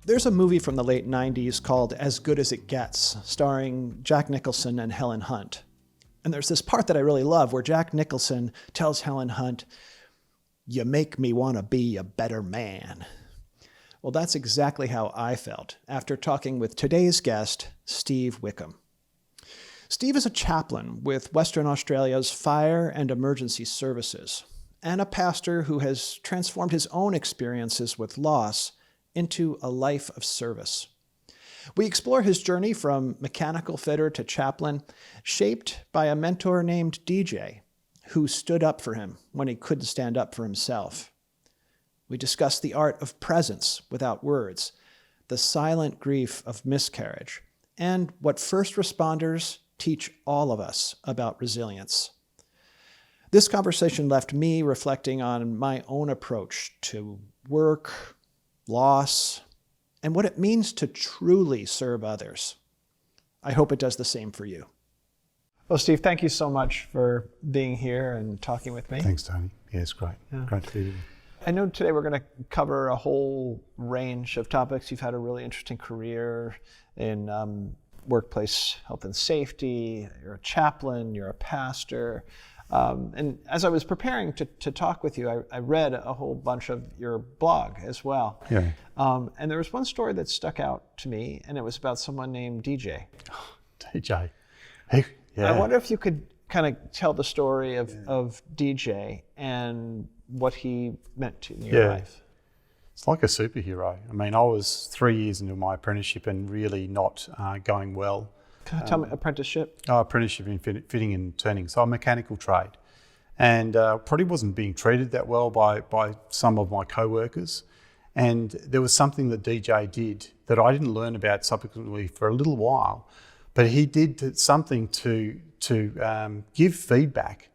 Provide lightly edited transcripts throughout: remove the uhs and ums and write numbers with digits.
There's a movie from the late 90s called As Good as It Gets, starring Jack Nicholson and Helen Hunt. And there's this part that I really love where Jack Nicholson tells Helen Hunt, "You make me want to be a better man." Well, that's exactly how I felt after talking with today's guest, Steve Wickham. Steve is a chaplain with Western Australia's Fire and Emergency Services, and a pastor who has transformed his own experiences with loss into a life of service. We explore his journey from mechanical fitter to chaplain, shaped by a mentor named DJ, who stood up for him when he couldn't stand up for himself. We discuss the art of presence without words, the silent grief of miscarriage, and what first responders teach all of us about resilience. This conversation left me reflecting on my own approach to work, loss, and what it means to truly serve others. I hope it does the same for you. Well, Steve, thank you so much for being here and talking with me. Thanks, Tony. Yeah, it's great. Yeah. Great to be with you. I know today we're going to cover a whole range of topics. You've had a really interesting career in workplace health and safety. You're a chaplain, you're a pastor. And as I was preparing to talk with you, I read a whole bunch of your blog as well. Yeah. And there was one story that stuck out to me, and it was about someone named DJ. Oh, DJ. Hey, yeah. I wonder if you could kind of tell the story of DJ and what he meant to in your life. It's like a superhero. I mean, I was 3 years into my apprenticeship and really not going well. Tell me, apprenticeship? Apprenticeship in fitting and turning, so a mechanical trade. And probably wasn't being treated that well by some of my co-workers. And there was something that DJ did that I didn't learn about subsequently for a little while, but he did something to give feedback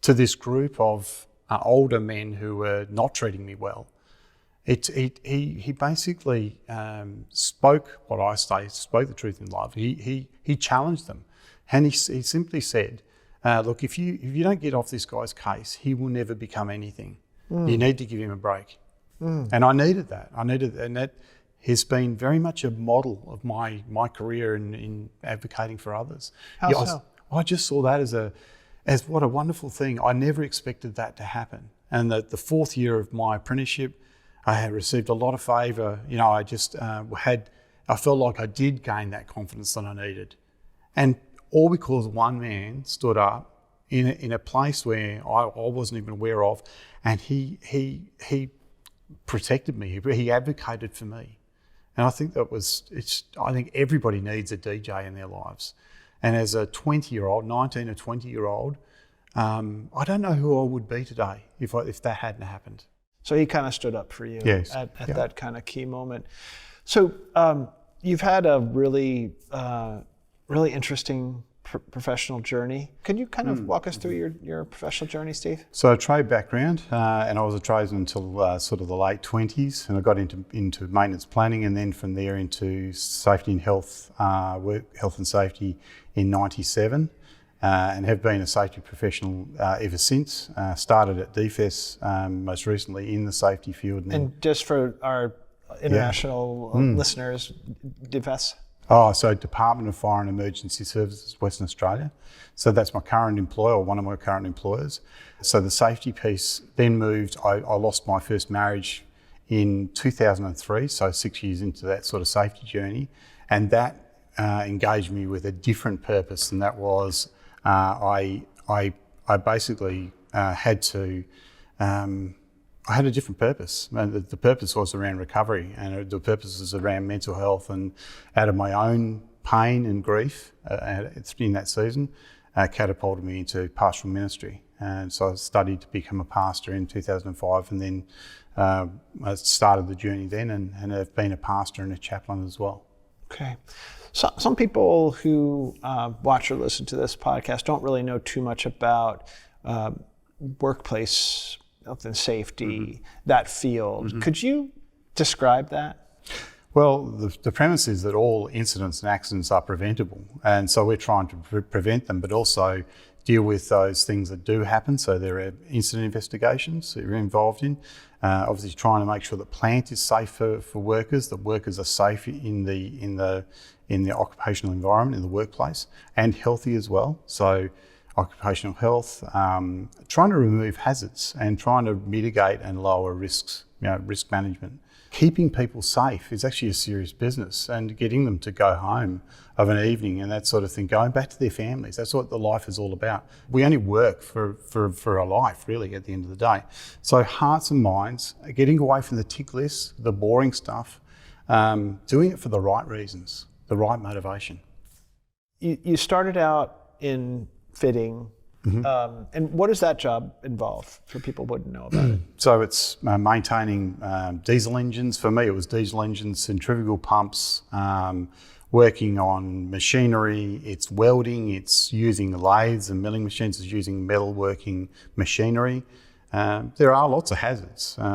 to this group of older men who were not treating me well. He basically spoke what I say, spoke the truth in love. He challenged them, and he simply said, "Look, if you don't get off this guy's case, he will never become anything. You need to give him a break." And I needed that. And that has been very much a model of my career in advocating for others. How so? I just saw that as what a wonderful thing. I never expected that to happen. And the fourth year of my apprenticeship, I had received a lot of favour. You know, I felt like I did gain that confidence that I needed. And all because one man stood up in a place where I wasn't even aware of, and he protected me. He advocated for me. And I think I think everybody needs a DJ in their lives. And as a 20-year-old, 19 or 20-year-old, I don't know who I would be today if that hadn't happened. So he kind of stood up for you at that kind of key moment. So you've had a really interesting professional journey. Could you kind of walk us through your professional journey, Steve? So a trade background, and I was a tradesman until sort of the late 20s, and I got into maintenance planning, and then from there into safety and health and safety in 97. And have been a safety professional ever since. Started at DFES, most recently in the safety field. And just for our international listeners, DFES? So Department of Fire and Emergency Services, Western Australia. So that's my current employer, or one of my current employers. So the safety piece then moved. I lost my first marriage in 2003, so 6 years into that sort of safety journey. And that engaged me with a different purpose, and that was I basically had a different purpose. And the purpose was around recovery, and the purpose was around mental health. And out of my own pain and grief in that season, catapulted me into pastoral ministry. And so I studied to become a pastor in 2005, and then I started the journey then, and have been a pastor and a chaplain as well. Okay. So, some people who watch or listen to this podcast don't really know too much about workplace health and safety, that field. Could you describe that? Well, the premise is that all incidents and accidents are preventable, and so we're trying to prevent them, but also deal with those things that do happen. So there are incident investigations that you're involved in. Obviously, trying to make sure that plant is safe for workers, that workers are safe in the occupational environment, in the workplace, and healthy as well. So occupational health, trying to remove hazards and trying to mitigate and lower risks, risk management. Keeping people safe is actually a serious business, and getting them to go home of an evening and that sort of thing, going back to their families. That's what the life is all about. We only work for a life, really, at the end of the day. So hearts and minds, getting away from the tick list, the boring stuff, doing it for the right reasons, the right motivation. You started out in fitting. And what does that job involve for people who wouldn't know about it? So it's maintaining diesel engines. For me, it was diesel engines, centrifugal pumps, working on machinery. It's welding, it's using lathes and milling machines, it's using metalworking machinery. There are lots of hazards. So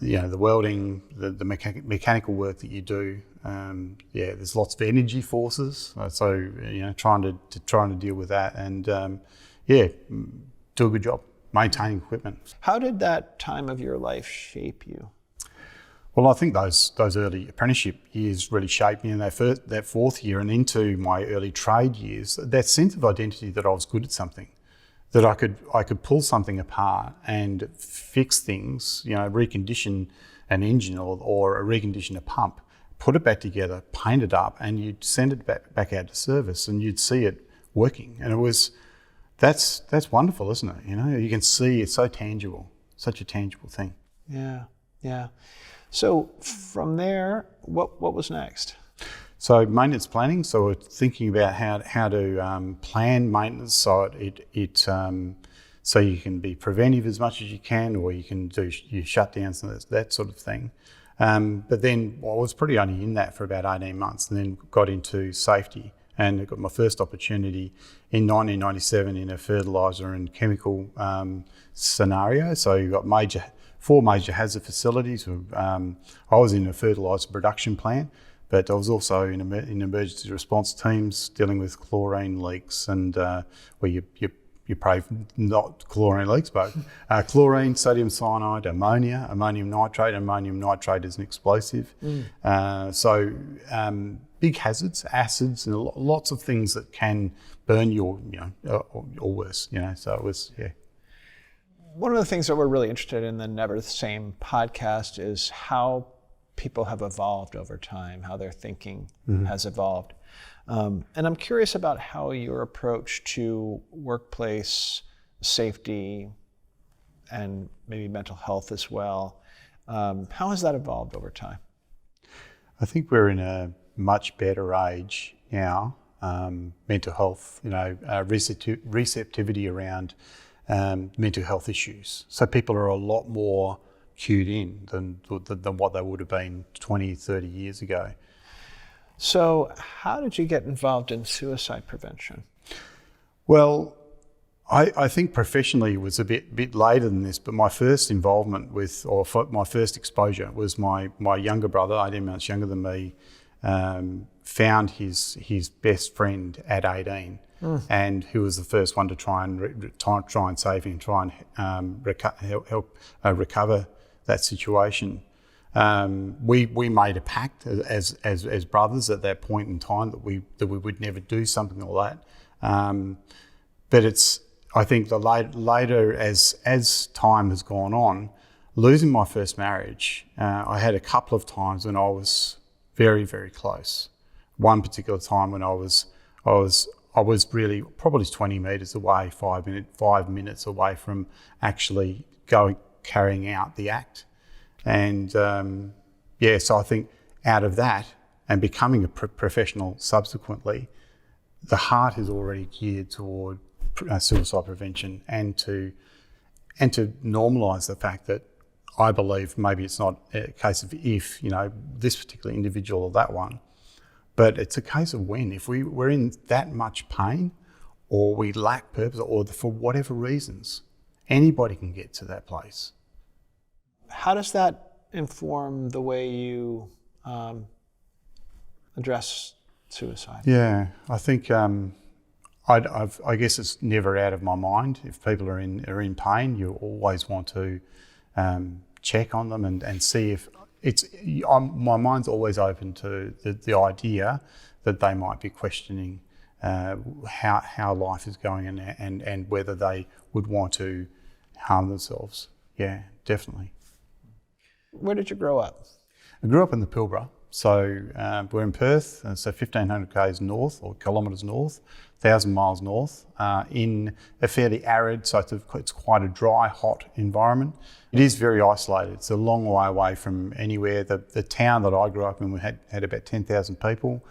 the welding, the mechanical work that you do, there's lots of energy forces. Trying to deal with that and do a good job maintaining equipment. How did that time of your life shape you? Well, I think those early apprenticeship years really shaped me, and that fourth year and into my early trade years, that sense of identity that I was good at something, that I could pull something apart and fix things, recondition an engine or recondition a pump, put it back together, paint it up, and you'd send it back out to service, and you'd see it working. And that's wonderful, isn't it? You can see it's so tangible, such a tangible thing. Yeah. So from there, what was next? So maintenance planning. So we're thinking about how to plan maintenance so so you can be preventive as much as you can, or you can do your shutdowns and that sort of thing. But then I was pretty only in that for about 18 months, and then got into safety, and I got my first opportunity in 1997 in a fertiliser and chemical scenario. So you've got four major hazard facilities. I was in a fertiliser production plant, but I was also in emergency response teams dealing with chlorine leaks, and where you pray not chlorine leaks, but chlorine, sodium cyanide, ammonium nitrate. Ammonium nitrate is an explosive. Big hazards, acids, and lots of things that can burn you, or worse. So it was, yeah. One of the things that we're really interested in the Never the Same podcast is how people have evolved over time, how their thinking has evolved. And I'm curious about how your approach to workplace safety and maybe mental health as well, how has that evolved over time? I think we're in a much better age now, mental health, receptivity around mental health issues. So people are a lot more cued in than what they would have been 20, 30 years ago. So how did you get involved in suicide prevention? Well, I think professionally it was a bit later than this, but my first involvement my first exposure was my younger brother, 18 months younger than me, found his best friend at 18. And who was the first one to try and save him, try and help recover that situation. We made a pact as brothers at that point in time that we would never do something like that. But I think the later as time has gone on, losing my first marriage, I had a couple of times when I was very, very close. One particular time when I was really probably 20 metres away, 5 minutes away from actually carrying out the act. And so I think out of that and becoming a professional subsequently, the heart is already geared toward suicide prevention and to normalise the fact that I believe maybe it's not a case of if, this particular individual or that one, but it's a case of when. If we're in that much pain or we lack purpose or for whatever reasons, anybody can get to that place. How does that inform the way you address suicide? Yeah, I think I guess it's never out of my mind. If people are in pain, you always want to check on them and see if my mind's always open to the idea that they might be questioning how life is going and whether they would want to harm themselves. Yeah, definitely. Where did you grow up? I grew up in the Pilbara. So we're in Perth, so 1,500 k's north or kilometres north, 1,000 miles north, in a fairly arid, so it's quite a dry, hot environment. It is very isolated. It's a long way away from anywhere. The town that I grew up in had about 10,000 people,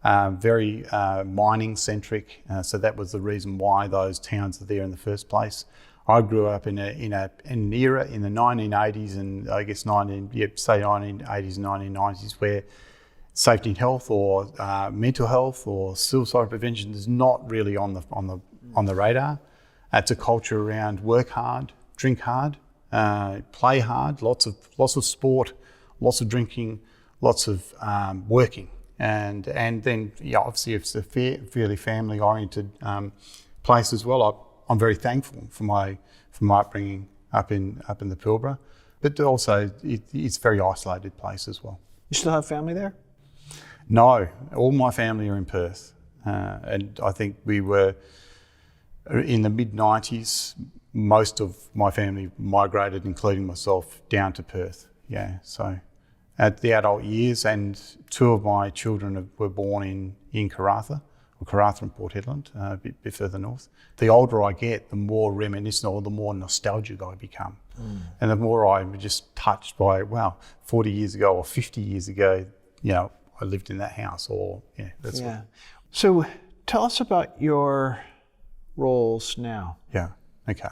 very mining centric. So that was the reason why those towns are there in the first place. I grew up in an era in the 1980s and I guess 1980s and 1990s where safety and health or mental health or suicide prevention is not really on the radar. It's a culture around work hard, drink hard, play hard, lots of sport, lots of drinking, lots of working, and then obviously it's a fairly family oriented place as well. I'm very thankful for my upbringing up in the Pilbara, but also it's a very isolated place as well. You still have family there? No, all my family are in Perth, and I think we were in the mid-90s. Most of my family migrated, including myself, down to Perth. Yeah, so at the adult years, and two of my children were born in Karratha. Karratha and Port Hedland, a bit further north. The older I get, the more reminiscent or the more nostalgic I become. And the more I'm just touched by, wow, 40 years ago or 50 years ago, I lived in that house So tell us about your roles now. Yeah, okay.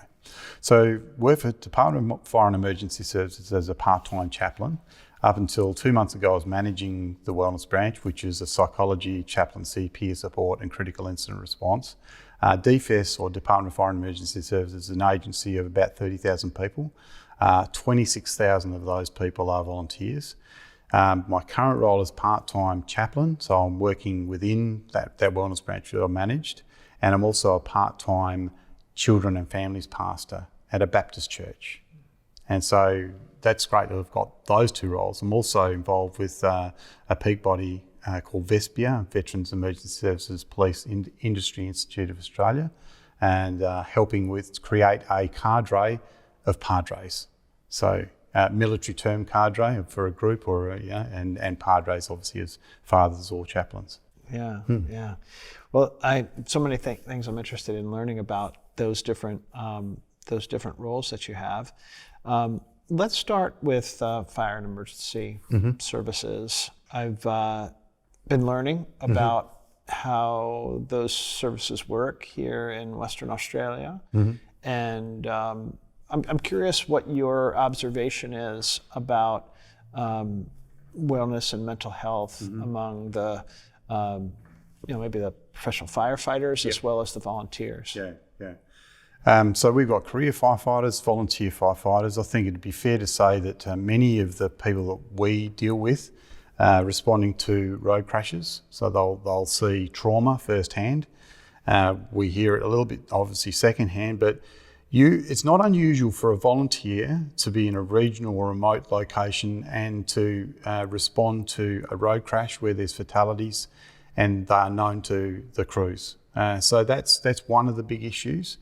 So work for Department of Fire and Emergency Services as a part-time chaplain. Up until 2 months ago, I was managing the wellness branch, which is a psychology, chaplaincy, peer support and critical incident response. DFES, or Department of Fire and Emergency Services, is an agency of about 30,000 people. 26,000 of those people are volunteers. My current role is part-time chaplain, so I'm working within that wellness branch that I managed, and I'm also a part-time children and families pastor at a Baptist church. And so that's great that I've got those two roles. I'm also involved with a peak body called VESPIA, Veterans Emergency Services Police Industry Institute of Australia, and helping create a cadre of padres. So military term cadre for a group, and padres obviously as fathers or chaplains. Yeah, yeah. Well, so many things I'm interested in learning about those different roles that you have. Let's start with fire and emergency services. I've been learning about how those services work here in Western Australia, and I'm curious what your observation is about wellness and mental health among the maybe the professional firefighters as well as the volunteers. So we've got career firefighters, volunteer firefighters. I think it'd be fair to say that many of the people that we deal with responding to road crashes, so they'll see trauma firsthand. We hear it a little bit obviously secondhand, but it's not unusual for a volunteer to be in a regional or remote location and to respond to a road crash where there's fatalities and they are known to the crews. So that's one of the big issues.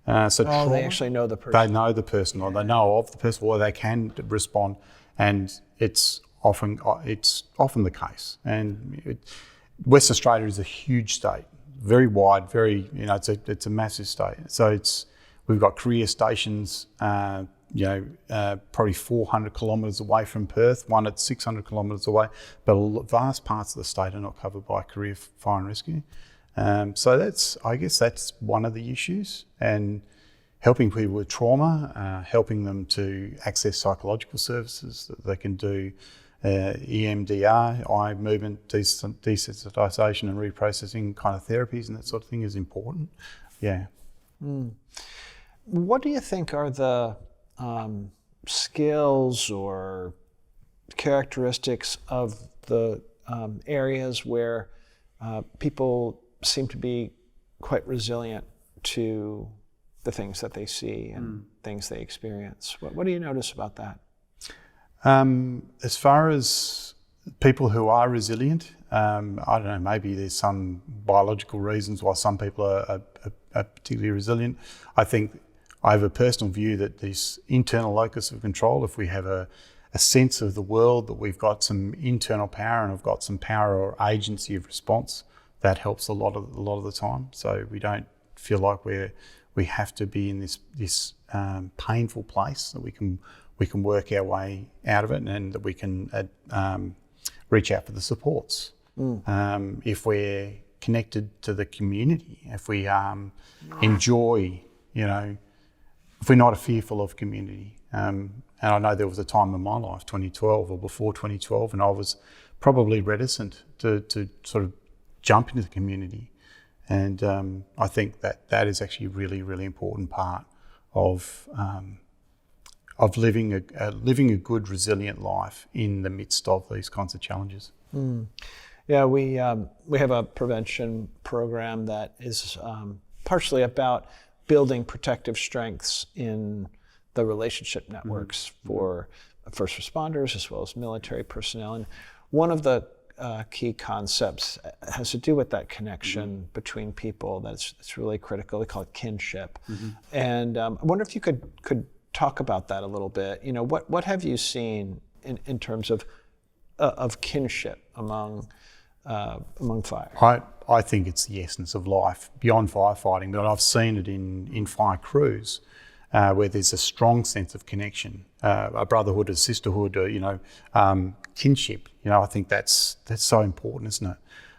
Trauma, they actually know the person. They know the person, or they know of the person, or they can respond, and it's often the case. And West Australia is a huge state, very wide, it's a massive state. So we've got career stations, probably 400 kilometres away from Perth, one at 600 kilometres away, but vast parts of the state are not covered by career fire and rescue. So that's one of the issues, and helping people with trauma, helping them to access psychological services that they can do, EMDR, eye movement desensitisation and reprocessing kind of therapies and that sort of thing is important. Yeah. What do you think are the skills or characteristics of the areas where people seem to be quite resilient to the things that they see and things they experience. What do you notice about that? As far as people who are resilient, I don't know, maybe there's some biological reasons why some people are particularly resilient. I think I have a personal view that this internal locus of control, if we have a sense of the world, that we've got some internal power and have got some power or agency of response, that helps a lot of the time. So we don't feel like we have to be in this painful place, that we can work our way out of it, and that we can reach out for the supports. If we're connected to the community, if we enjoy, if we're not fearful of community. And I know there was a time in my life, 2012 or before 2012, and I was probably reticent to sort of jump into the community. And I think that is actually a really, really important part of living a good, resilient life in the midst of these kinds of challenges. Yeah, we have a prevention program that is partially about building protective strengths in the relationship networks for first responders as well as military personnel. And one of the key concepts has to do with that connection between people that's really critical. We call it kinship. And I wonder if you could talk about that a little bit. What have you seen in terms of kinship among fire? I think it's the essence of life beyond firefighting, but I've seen it in fire crews where there's a strong sense of connection, a brotherhood, a sisterhood, kinship. I think that's so important, isn't it?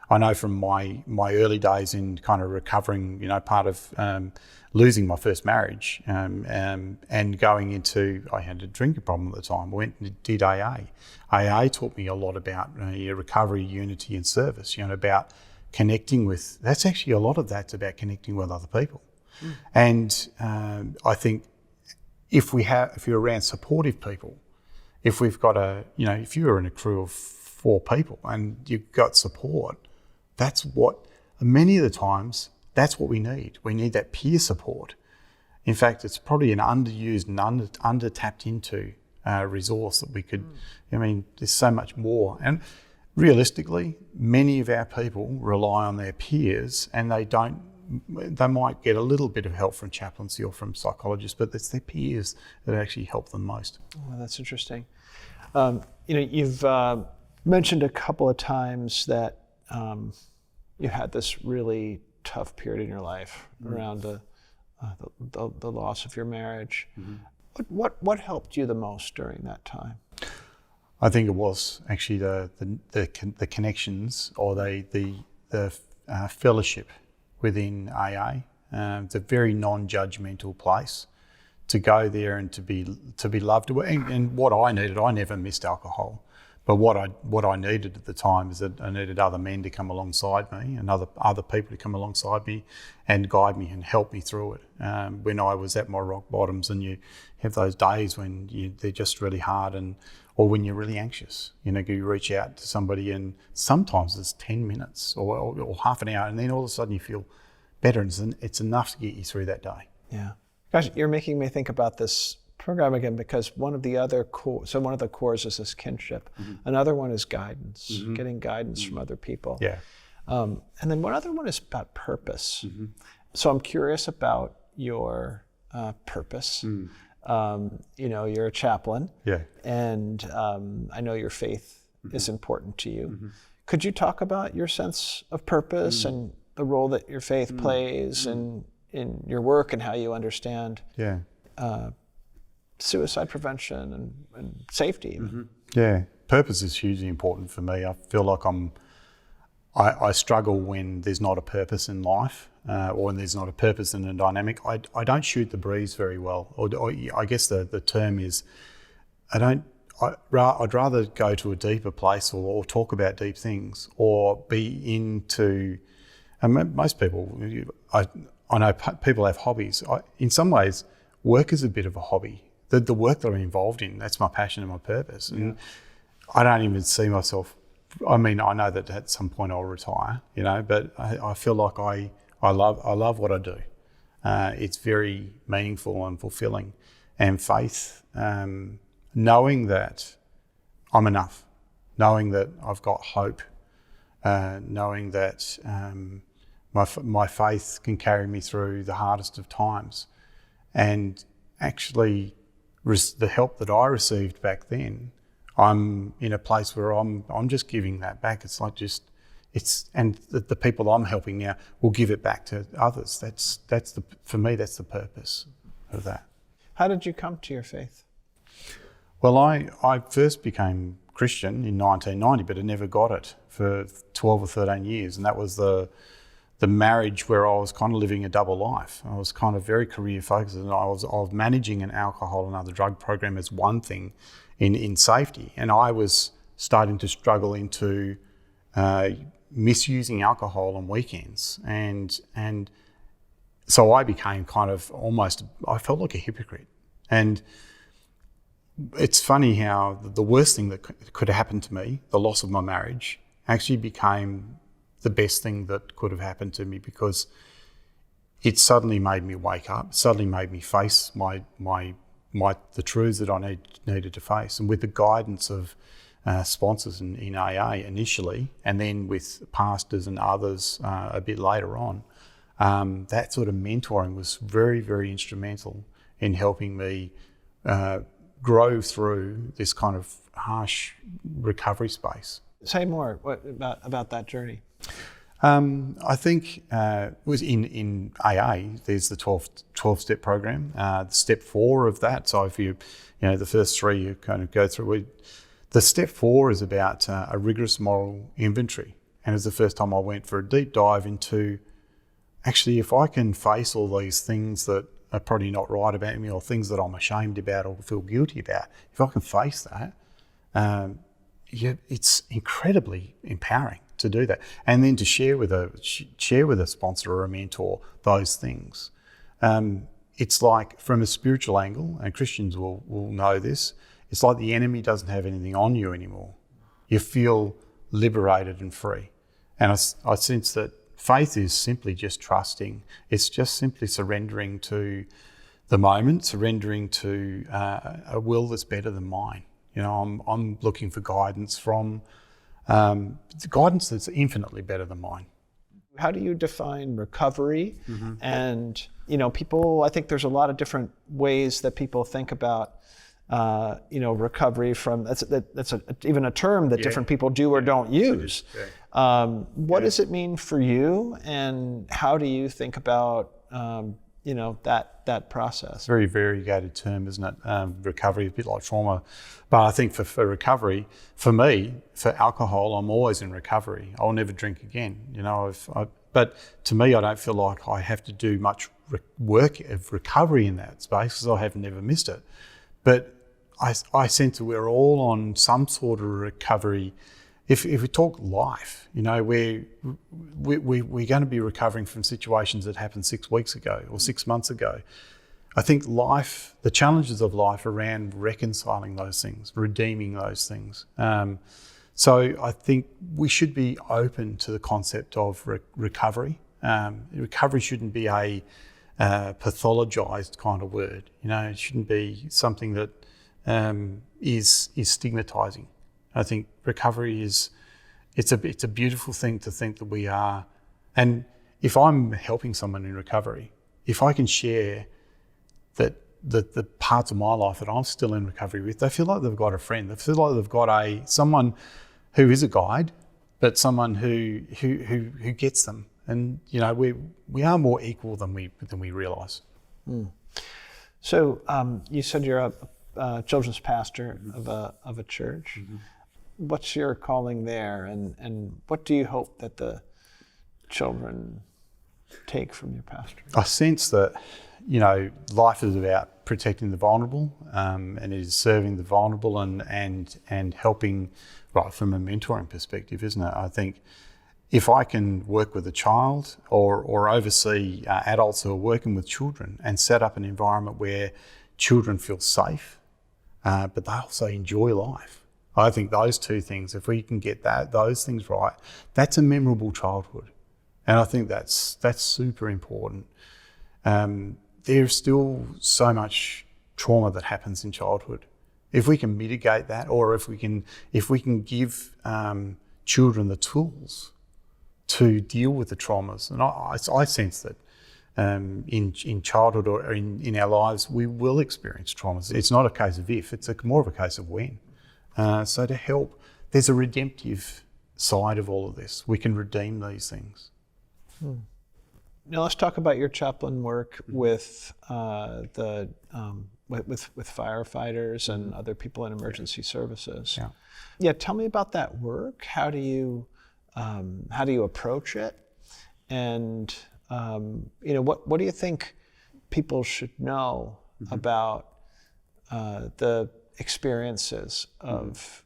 I know from my early days in kind of recovering, part of losing my first marriage and going into, I had a drinking problem at the time. I went and did AA. AA taught me a lot about recovery, unity and service, about connecting with, that's actually a lot of that's about connecting with other people. And I think if you're around supportive people, if we've got if you're in a crew of 4 people and you've got support, that's what, many of the times, that's what we need. We need that peer support. In fact, it's probably an underused and under-tapped into resource that we could, there's so much more. And realistically, many of our people rely on their peers, and they might get a little bit of help from chaplaincy or from psychologists, but it's their peers that actually help them most. Well, that's interesting. You've mentioned a couple of times that you had this really tough period in your life around the loss of your marriage. What helped you the most during that time? I think it was actually the connections or the fellowship within AA. It's a very non-judgmental place to go there and to be loved. And what I needed, I never missed alcohol. But what I needed at the time is that I needed other men to come alongside me and other people to come alongside me and guide me and help me through it. When I was at my rock bottoms, and you have those days when they're just really hard, or when you're really anxious, you reach out to somebody, and sometimes it's 10 minutes or half an hour, and then all of a sudden you feel better, and it's enough to get you through that day. Yeah, gosh, you're making me think about this program again, because one of the cores is this kinship. Another one is guidance, getting guidance from other people. Yeah. And then one other one is about purpose. So I'm curious about your purpose. You're a chaplain. Yeah. And I know your faith is important to you. Could you talk about your sense of purpose and the role that your faith plays in your work and how you understand suicide prevention and safety? Yeah, purpose is hugely important for me. I feel like I struggle when there's not a purpose in life, or when there's not a purpose in a dynamic. I don't shoot the breeze very well, or I guess the term is, I'd rather go to a deeper place or talk about deep things, or be into, and most people, I know people have hobbies. In some ways, work is a bit of a hobby. The work that I'm involved in, that's my passion and my purpose. And I don't even see myself, I know that at some point I'll retire, but I feel like I love what I do. It's very meaningful and fulfilling. And faith, knowing that I'm enough, knowing that I've got hope, knowing that my faith can carry me through the hardest of times. And actually, the help that I received back then, I'm in a place where I'm just giving that back. It's like and the people I'm helping now will give it back to others. For me, that's the purpose of that. How did you come to your faith? Well, I first became Christian in 1990, but I never got it for 12 or 13 years. And that was the marriage where I was kind of living a double life. I was kind of very career focused, and I was managing an alcohol and other drug program as one thing in safety. And I was starting to struggle into misusing alcohol on weekends. And so I became kind of I felt like a hypocrite. And it's funny how the worst thing that could have happened to me, the loss of my marriage, actually became the best thing that could have happened to me, because it suddenly made me wake up, suddenly made me face the truths that I needed to face. And with the guidance of sponsors in AA initially, and then with pastors and others a bit later on, that sort of mentoring was very, very instrumental in helping me grow through this kind of harsh recovery space. Say more about that journey. I think it was in AA, there's the 12-step program, step 4 of that. So if the first 3 you kind of go through. The step 4 is about a rigorous moral inventory. And it was the first time I went for a deep dive into, actually, if I can face all these things that are probably not right about me, or things that I'm ashamed about or feel guilty about, if I can face that, it's incredibly empowering to do that. And then to share with a sponsor or a mentor those things. It's like, from a spiritual angle, and Christians will know this, it's like the enemy doesn't have anything on you anymore. You feel liberated and free. And I sense that faith is simply just trusting. It's just simply surrendering to the moment, surrendering to a will that's better than mine. I'm looking for guidance from guidance that's infinitely better than mine. How do you define recovery? Mm-hmm. And people, I think there's a lot of different ways that people think about recovery from. That's even a term that different people do or don't use. What does it mean for you, and how do you think about that process? Very variegated term, isn't it? Recovery is a bit like trauma, but I think for recovery, for me, for alcohol, I'm always in recovery. I'll never drink again. But to me, I don't feel like I have to do much work of recovery in that space, because I have never missed it. But I sense that we're all on some sort of recovery. If we talk life, we're going to be recovering from situations that happened 6 weeks ago or 6 months ago. I think life, the challenges of life, are around reconciling those things, redeeming those things. So I think we should be open to the concept of recovery. Recovery shouldn't be a pathologized kind of word. It shouldn't be something that is stigmatizing. I think recovery it's a beautiful thing to think that we are. And if I'm helping someone in recovery, if I can share that the parts of my life that I'm still in recovery with, they feel like they've got a friend. They feel like they've got someone who is a guide, but someone who gets them. And we are more equal than we realise. Mm. So you said you're a children's pastor of a church. Mm-hmm. What's your calling there, and what do you hope that the children take from your pastor? I sense that life is about protecting the vulnerable, and it is serving the vulnerable and helping, right, from a mentoring perspective, isn't it? I think if I can work with a child or oversee adults who are working with children and set up an environment where children feel safe, but they also enjoy life. I think those two things, if we can get those things right, that's a memorable childhood. And I think that's super important. There's still so much trauma that happens in childhood. If we can mitigate that, or if we can give children the tools to deal with the traumas, and I sense that in childhood or in our lives we will experience traumas. It's not a case of if; it's more of a case of when. So to help, there's a redemptive side of all of this. We can redeem these things. Now let's talk about your chaplain work with with firefighters and other people in emergency services. Yeah. Tell me about that work. How do you approach it? And what do you think people should know about the experiences of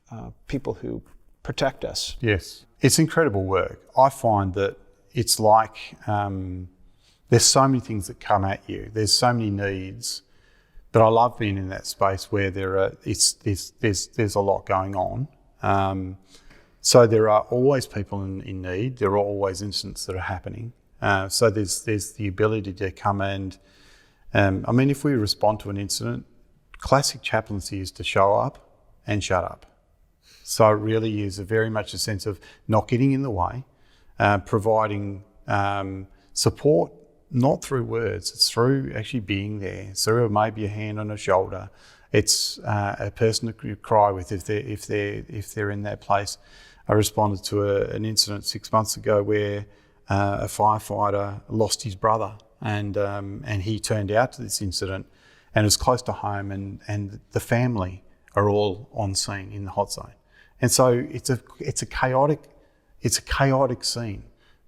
people who protect us? Yes, it's incredible work. I find that it's like there's so many things that come at you. There's so many needs, but I love being in that space where there's a lot going on. So there are always people in need. There are always incidents that are happening. So there's the ability to come and if we respond to an incident, classic chaplaincy is to show up and shut up. So it really is very much a sense of not getting in the way, providing support, not through words, it's through actually being there. So maybe a hand on a shoulder. It's a person to cry with if they're in that place. I responded to an incident 6 months ago where a firefighter lost his brother, and he turned out to this incident, and it was close to home, and the family are all on scene in the hot zone, and so it's a chaotic scene.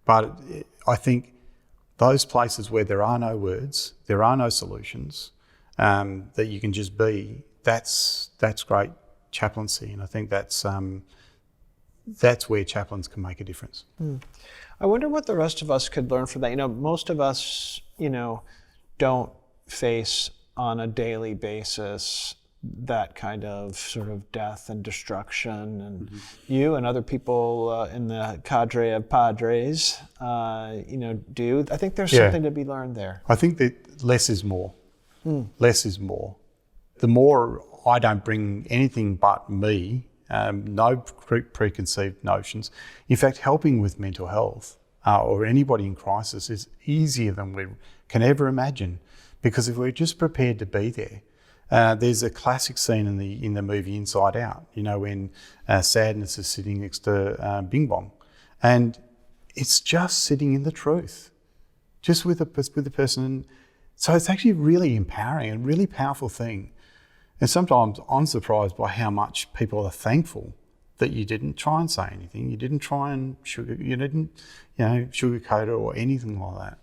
But I think those places where there are no words, there are no solutions, that you can just be. That's great chaplaincy, and I think that's where chaplains can make a difference. I wonder what the rest of us could learn from that. Most of us, don't face on a daily basis that kind of sort of death and destruction, and you and other people in the cadre of padres, do. I think there's something to be learned there. I think that less is more. Less is more. The more I don't bring anything but me, no preconceived notions. In fact, helping with mental health or anybody in crisis is easier than we can ever imagine, because if we're just prepared to be there. There's a classic scene in the movie Inside Out, when Sadness is sitting next to Bing Bong, and it's just sitting in the truth, just with the person. So it's actually really empowering and really powerful thing. And sometimes I'm surprised by how much people are thankful that you didn't try and say anything, you didn't try and sugarcoat it or anything like that.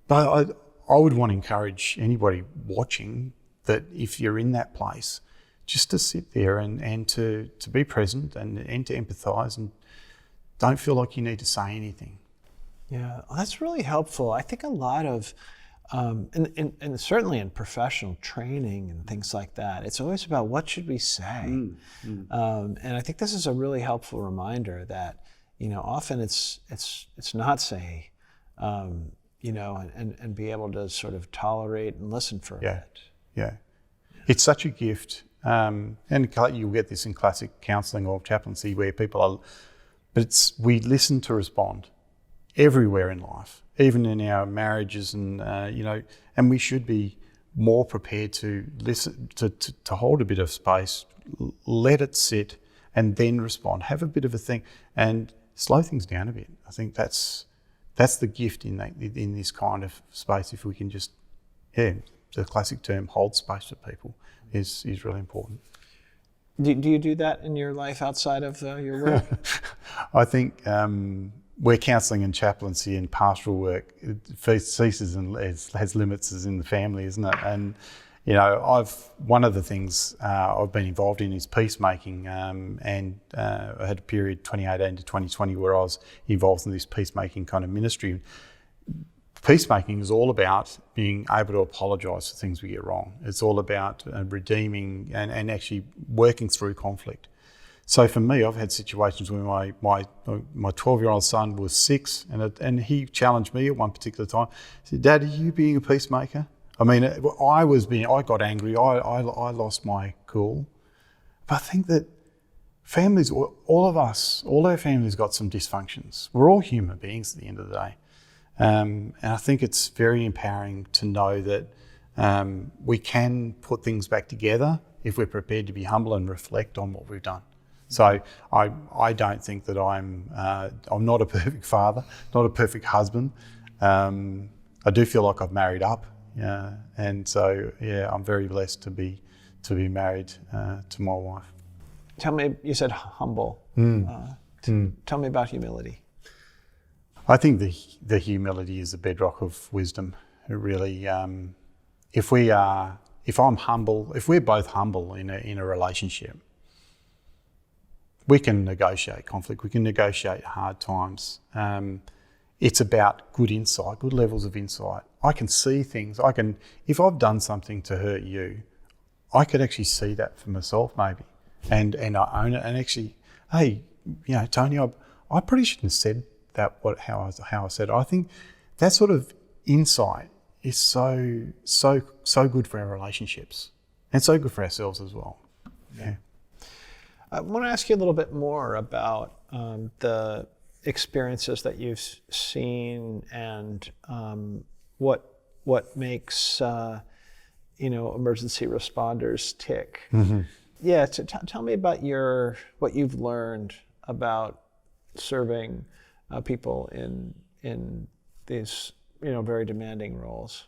But I would want to encourage anybody watching that if you're in that place, just to sit there and to be present and to empathise, and don't feel like you need to say anything. Yeah, that's really helpful. I think a lot of, and certainly in professional training and things like that, it's always about what should we say. And I think this is a really helpful reminder that, often it's not say, and be able to sort of tolerate and listen for a bit. Yeah, it's such a gift, and you'll get this in classic counselling or chaplaincy where people are, but we listen to respond everywhere in life, even in our marriages, and and we should be more prepared to listen, to hold a bit of space, let it sit, and then respond. Have a bit of a think and slow things down a bit. I think that's the gift in this kind of space. If we can just, the classic term, hold space for people is really important. Do you do that in your life outside of your work? I think where counselling and chaplaincy and pastoral work ceases and has limits is in the family, isn't it? And one of the things I've been involved in is peacemaking, and I had a period 2018 to 2020 where I was involved in this peacemaking kind of ministry. Peacemaking is all about being able to apologise for things we get wrong. It's all about redeeming and actually working through conflict. So for me, I've had situations where my 12-year-old son was 6, and he challenged me at one particular time. He said, "Dad, are you being a peacemaker?" I mean, I got angry. I lost my cool. But I think that families, all of us, all our families got some dysfunctions. We're all human beings at the end of the day. And I think it's very empowering to know that we can put things back together if we're prepared to be humble and reflect on what we've done. So I don't think that I'm not a perfect father, not a perfect husband. I do feel like I've married up, and so I'm very blessed to be married to my wife. Tell me, you said humble. Tell me about humility. I think the humility is the bedrock of wisdom. It really, if I'm humble, if we're both humble in a relationship, we can negotiate conflict. We can negotiate hard times. It's about good insight, good levels of insight. I can see things. If I've done something to hurt you, I could actually see that for myself maybe, and I own it. And actually, hey, Tony, I probably shouldn't have said that. How I said it. I think that sort of insight is so good for our relationships, and so good for ourselves as well. Yeah. I want to ask you a little bit more about the experiences that you've seen and what makes emergency responders tick. Mm-hmm. Yeah, tell me about what you've learned about serving people in these very demanding roles.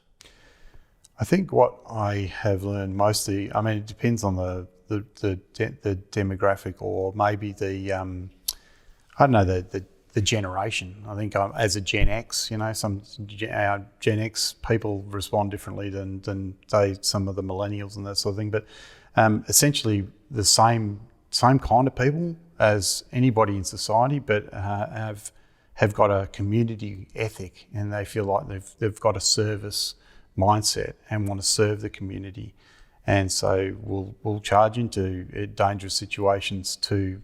I think what I have learned mostly, I mean, it depends on the demographic, or maybe the generation. I think as a Gen X, some Gen X people respond differently than say some of the millennials and that sort of thing. But essentially the same kind of people as anybody in society, but have got a community ethic, and they feel like they've got a service mindset and want to serve the community. And so we'll charge into dangerous situations to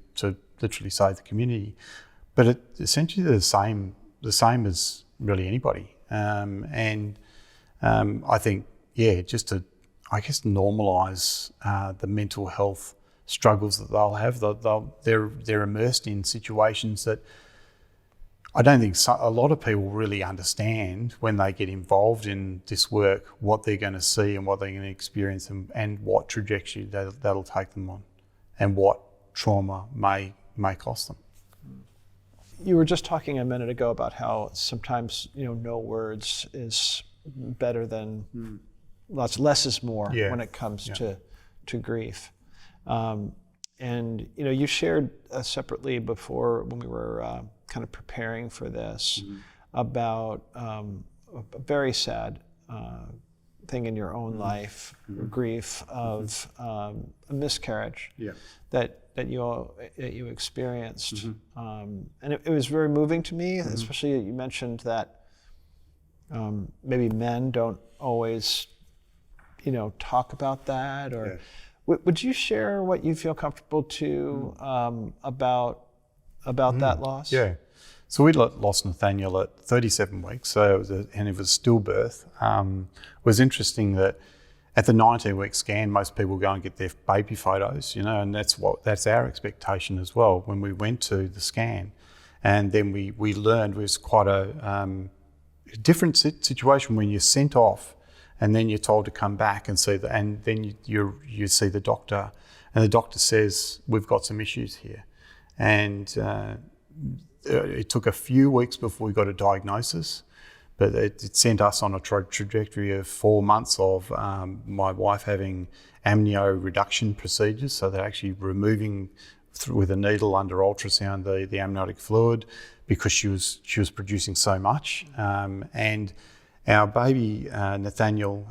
literally save the community. But essentially the same as really anybody. I think, just to, normalise the mental health struggles that they'll have. They're immersed in situations that I don't think a lot of people really understand when they get involved in this work, what they're going to see and what they're going to experience, and what trajectory that'll take them on, and what trauma may cost them. You were just talking a minute ago about how sometimes no words is better than less is more when it comes to grief. And you shared separately before when we were kind of preparing for this about a very sad thing in your own life, grief of a miscarriage that you experienced, and it was very moving to me. Especially you mentioned that maybe men don't always talk about that, or would you share what you feel comfortable to about that loss? Yeah. So we lost Nathaniel at 37 weeks, so it was stillbirth. It was interesting that at the 19-week scan, most people go and get their baby photos, and that's our expectation as well when we went to the scan. And then we learned it was quite a different situation when you're sent off, and then you're told to come back and see and then you see the doctor, and the doctor says, "We've got some issues here," and it took a few weeks before we got a diagnosis, but it sent us on a trajectory of 4 months of my wife having amnio reduction procedures. So they're actually removing with a needle under ultrasound the amniotic fluid because she was producing so much. And our baby Nathaniel,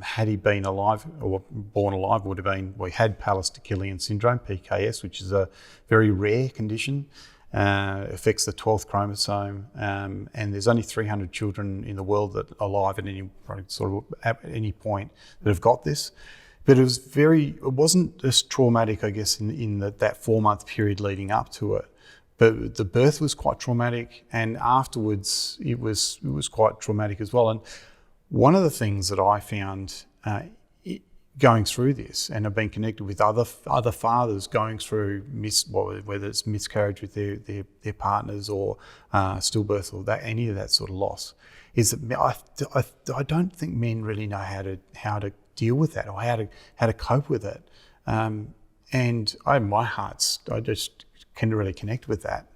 had he been alive or born alive, we had Pallister-Killian syndrome, PKS, which is a very rare condition. Affects the 12th chromosome, and there's only 300 children in the world that are alive at any point that have got this. But it wasn't as traumatic, I guess, in that 4-month period leading up to it. But the birth was quite traumatic, and afterwards it was quite traumatic as well. And one of the things that I found going through this, and I've been connected with other fathers going through whether it's miscarriage with their partners or stillbirth or any of that sort of loss, is that I don't think men really know how to deal with that or how to cope with it. And I just can really connect with that.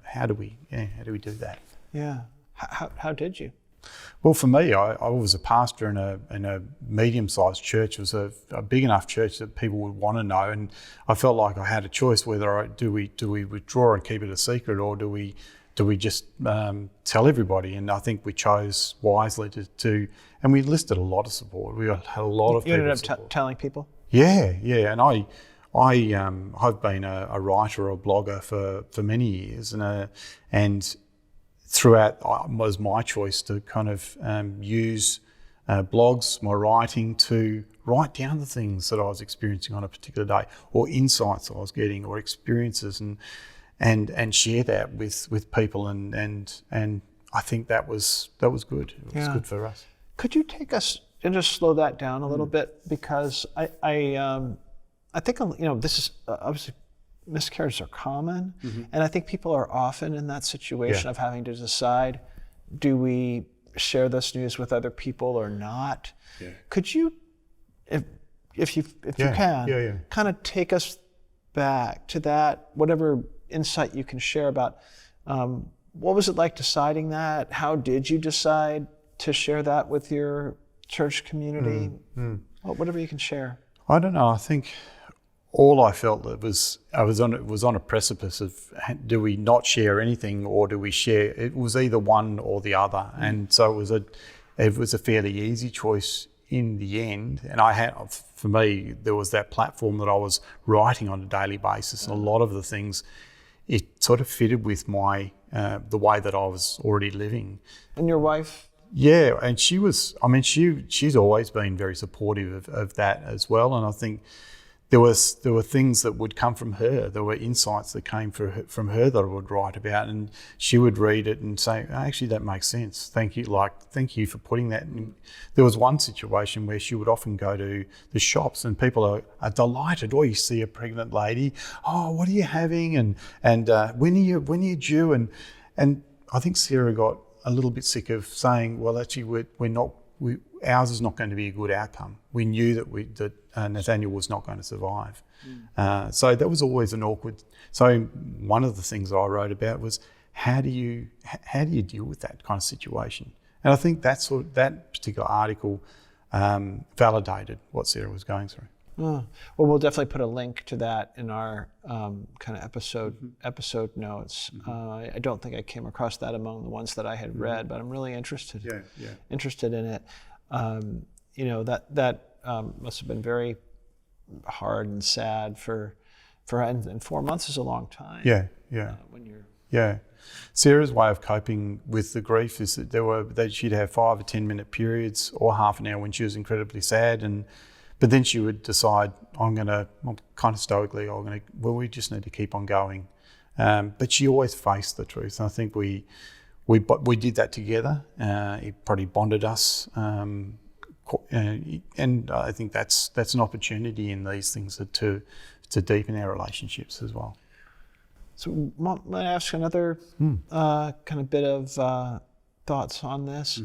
How do we do that? Yeah. How did you? Well, for me, I was a pastor in a medium-sized church. It was a big enough church that people would want to know, and I felt like I had a choice whether do we withdraw and keep it a secret, or do we just tell everybody? And I think we chose wisely to and we enlisted a lot of support. We had a lot of people. You ended up telling people? Yeah, and I've been a writer or a blogger for many years, and throughout was my choice to kind of use blogs, my writing, to write down the things that I was experiencing on a particular day, or insights I was getting, or experiences, and share that with people, and I think that was good. It was good for us. Could you take us and just slow that down a little bit, because I think this is obviously miscarriages are common, and I think people are often in that situation of having to decide, do we share this news with other people or not? Yeah. Could you, if you can, kind of take us back to that, whatever insight you can share about what was it like deciding that? How did you decide to share that with your church community? Whatever you can share. I don't know. I think all I felt that I was on a precipice of, do we not share anything, or do we share? It was either one or the other, and so it was a fairly easy choice in the end. And for me, there was that platform that I was writing on a daily basis, and a lot of the things, it sort of fitted with my the way that I was already living. And your wife? Yeah, and she's always been very supportive of that as well, and I think there were things that would come from her. There were insights that came from her that I would write about, and she would read it and say, "Actually, that makes sense. Thank you for putting that." And there was one situation where she would often go to the shops, and people are delighted. Oh, you see a pregnant lady. Oh, what are you having? And when are you due? And I think Sarah got a little bit sick of saying, "Well, actually, ours is not going to be a good outcome." We knew that Nathaniel was not going to survive. So that was always an awkward. So one of the things I wrote about was, how do you deal with that kind of situation? And I think that particular article validated what Sarah was going through. Well, we'll definitely put a link to that in our kind of episode notes. I don't think I came across that among the ones that I had read, but I'm really interested in it. That must have been very hard and sad and 4 months is a long time. When you're Sarah's way of coping with the grief is that she'd have 5 or 10 minute periods or half an hour when she was incredibly sad, but then she would decide, kind of stoically, we just need to keep on going. But she always faced the truth, and I think we did that together. It probably bonded us, and I think that's an opportunity in these things to deepen our relationships as well. So might I ask another kind of bit of thoughts on this?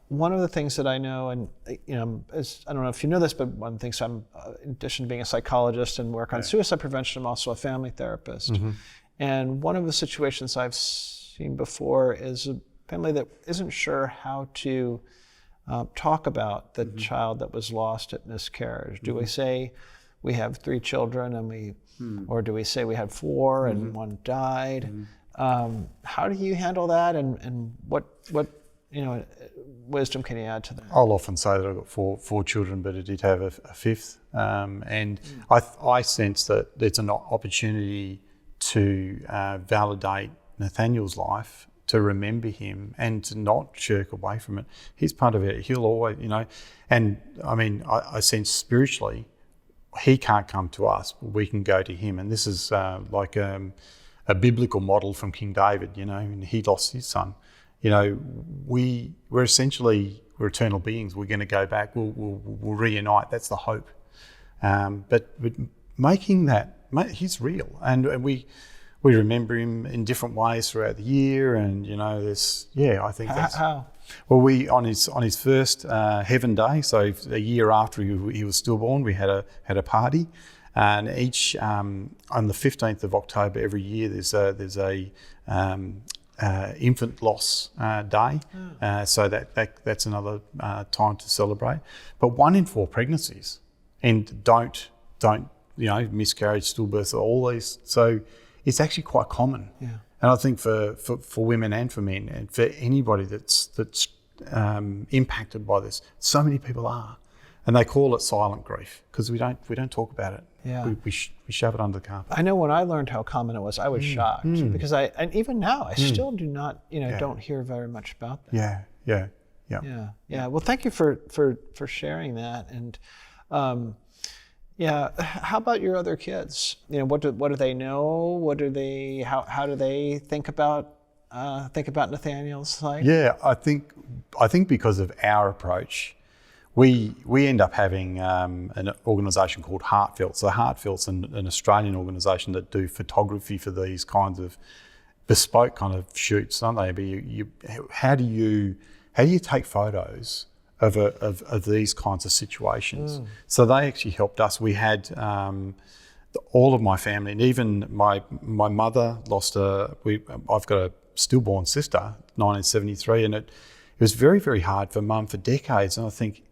One of the things that I know, and I don't know if you know this, but one of the things in addition to being a psychologist and work on suicide prevention, I'm also a family therapist. And one of the situations I've seen before is a family that isn't sure how to talk about the child that was lost at miscarriage. Do we say we have 3 children or do we say we had 4 and one died? How do you handle that, and what wisdom can you add to that? I'll often say that I've got four children, but I did have a 5th, and I sense that there's an opportunity to validate Nathaniel's life to remember him and to not shirk away from it. He's part of it. He'll always, and I mean, I sense spiritually, he can't come to us, but we can go to him. And this is like a biblical model from King David, and he lost his son. We're essentially, we're eternal beings. We're going to go back. We'll reunite. That's the hope. But making that, he's real, and we remember him in different ways throughout the year. And I think that's how. Well, we on his first Heaven Day, so a year after he was stillborn, we had a party, and each on the 15th of October every year there's a infant loss day, so that's another time to celebrate. But 1 in 4 pregnancies, and don't miscarriage, stillbirth, all these. So it's actually quite common. Yeah. And I think for women and for men and for anybody that's impacted by this, so many people are, and they call it silent grief because we don't talk about it. Yeah. We shove it under the carpet. I know when I learned how common it was, I was shocked because and even now I still do not don't hear very much about that. Yeah. Well, thank you for sharing that. And how about your other kids? What do they know? How do they think about Nathaniel's life? Yeah, I think because of our approach, we end up having an organisation called Heartfelt. So Heartfelt's an Australian organisation that do photography for these kinds of bespoke kind of shoots, aren't they? But how do you take photos of these kinds of situations? So they actually helped us. We had all of my family, and even my mother lost I've got a stillborn sister, 1973, and it was very, very hard for Mum for decades. And I think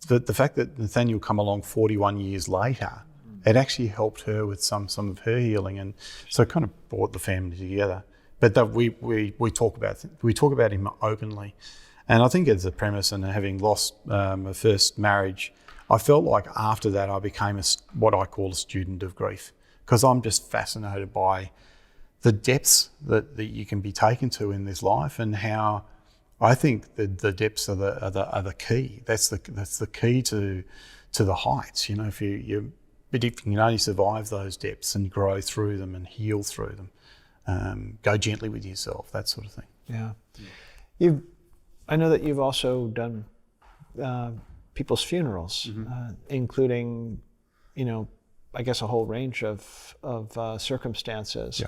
the fact that Nathaniel come along 41 years later, it actually helped her with some of her healing, and so it kind of brought the family together. But we talk about him openly. And I think as a premise, and having lost my first marriage, I felt like after that I became what I call a student of grief, because I'm just fascinated by the depths that you can be taken to in this life, and how I think the depths are the key. That's the key to the heights. If you can only survive those depths and grow through them and heal through them, go gently with yourself, that sort of thing. Yeah. I know that you've also done people's funerals, including, I guess a whole range of circumstances. Yeah.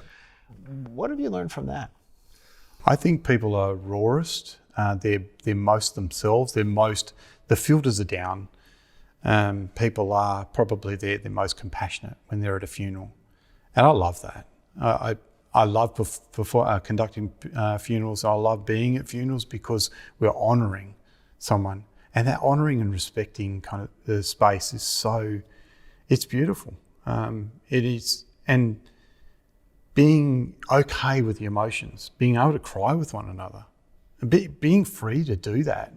What have you learned from that? I think people are rawest. They're most themselves. The filters are down. People are probably their most compassionate when they're at a funeral, and I love that. I love conducting funerals. I love being at funerals because we're honouring someone, and that honouring and respecting kind of the space is it's beautiful. It is, and being okay with the emotions, being able to cry with one another, and being free to do that.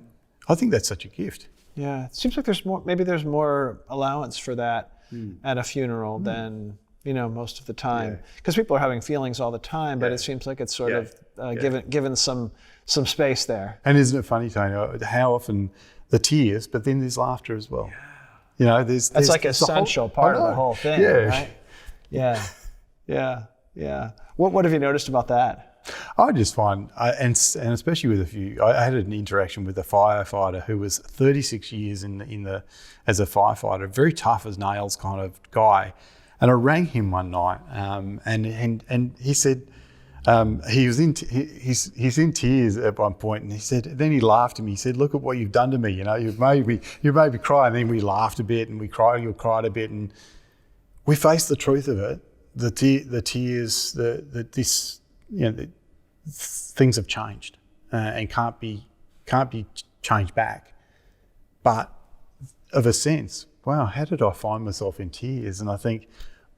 I think that's such a gift. Yeah, it seems like there's more allowance for that at a funeral than most of the time, because people are having feelings all the time, but it seems like it's sort of given some space there. And isn't it funny, Tony, how often the tears, but then there's laughter as well. There's like an essential part of the whole thing, right? Yeah. What have you noticed about that? I just find, and especially with I had an interaction with a firefighter who was 36 years as a firefighter, very tough as nails kind of guy. And I rang him one night, and he said he's in tears at one point, and he said, then he laughed at me. He said, "Look at what you've done to me. You've made me cry." And then we laughed a bit, and you cried a bit, and we faced the truth of it. The tears, things have changed and can't be changed back. But of a sense, wow, how did I find myself in tears? And I think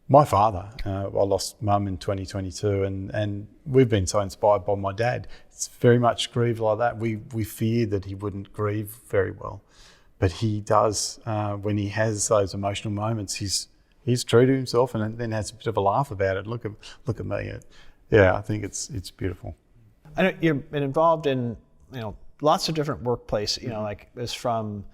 my father, I lost Mum in 2022, and we've been so inspired by my dad. It's very much grieved like that. We feared that he wouldn't grieve very well, but he does. When he has those emotional moments, he's true to himself, and then has a bit of a laugh about it. Look at me. I think it's beautiful. I know you've been involved in, lots of different workplace, like it's from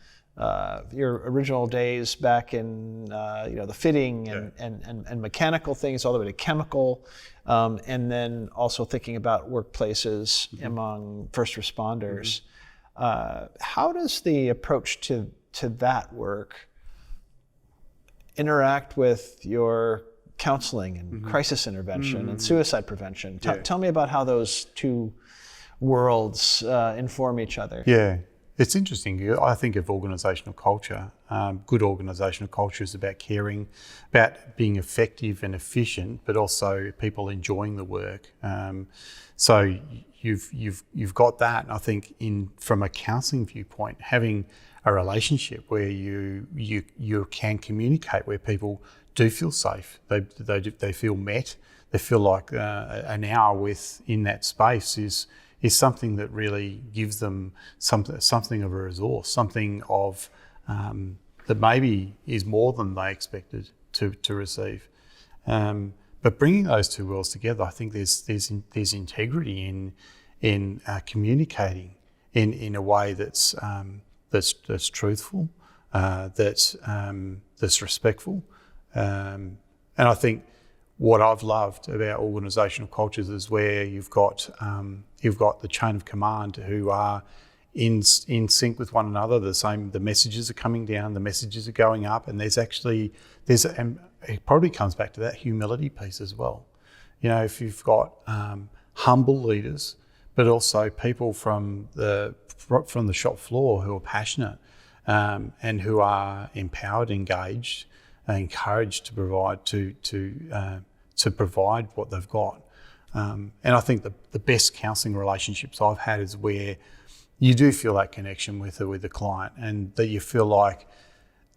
your original days back in, the fitting and mechanical things all the way to chemical, and then also thinking about workplaces among first responders. How does the approach to that work interact with your counseling and crisis intervention and suicide prevention? Tell me about how those two worlds inform each other. Yeah, it's interesting. I think of organisational culture. Good organisational culture is about caring, about being effective and efficient, but also people enjoying the work. So you've got that. And I think from a counselling viewpoint, having a relationship where you can communicate, where people do feel safe, they feel met, they feel like an hour in that space is something that really gives them something of a resource, something of that maybe is more than they expected to receive. But bringing those two worlds together, I think there's integrity in communicating in a way that's truthful, that's respectful, and I think what I've loved about organisational cultures is where you've got the chain of command who are in sync with one another. The messages are coming down, the messages are going up, and and it probably comes back to that humility piece as well. If you've got humble leaders, but also people from the shop floor who are passionate and who are empowered, engaged, encouraged to provide what they've got. And I think the best counselling relationships I've had is where you do feel that connection with the client, and that you feel like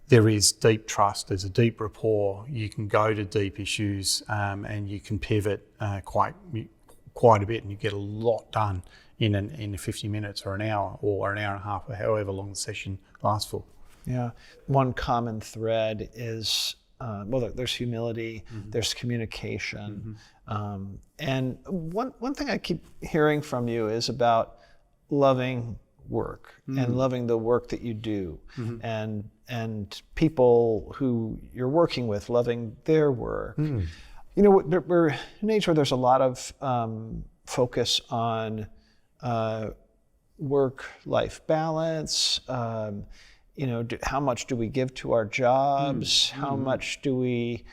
there is deep trust, there's a deep rapport, you can go to deep issues, and you can pivot quite a bit, and you get a lot done in 50 minutes or an hour or an hour and a half, or however long the session lasts for. Yeah. One common thread is, there's humility, there's communication. And one thing I keep hearing from you is about loving work and loving the work that you do, and people who you're working with, loving their work. We're in an age where there's a lot of focus on work-life balance. How much do we give to our jobs? How much do we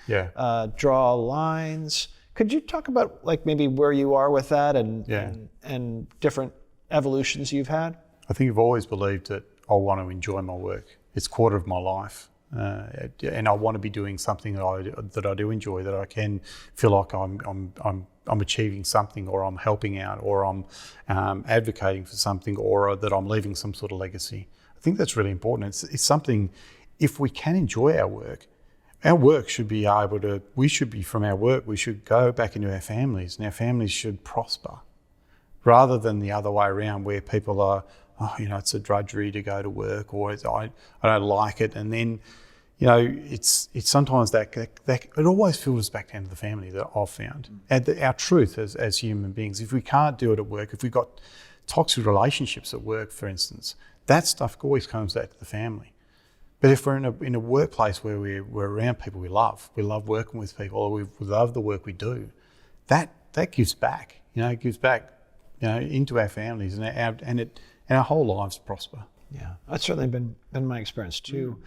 draw lines? Could you talk about maybe where you are with that and different evolutions you've had? I think I've always believed that I want to enjoy my work. It's a quarter of my life, and I want to be doing something that I do enjoy, that I can feel like I'm achieving something, or I'm helping out, or I'm advocating for something, or that I'm leaving some sort of legacy. I think that's really important. It's something, if we can enjoy our work should be from our work, we should go back into our families, and our families should prosper, rather than the other way around, where people are, it's a drudgery to go to work, or I don't like it. And then, it's sometimes that it always filters back down to the family, that I've found. And our truth as human beings, if we can't do it at work, if we've got toxic relationships at work, for instance, that stuff always comes back to the family. But if we're in a workplace where we're around people we love working with people, or we love the work we do, that gives back. It gives back, into our families, and our whole lives prosper. Yeah, that's certainly been my experience too.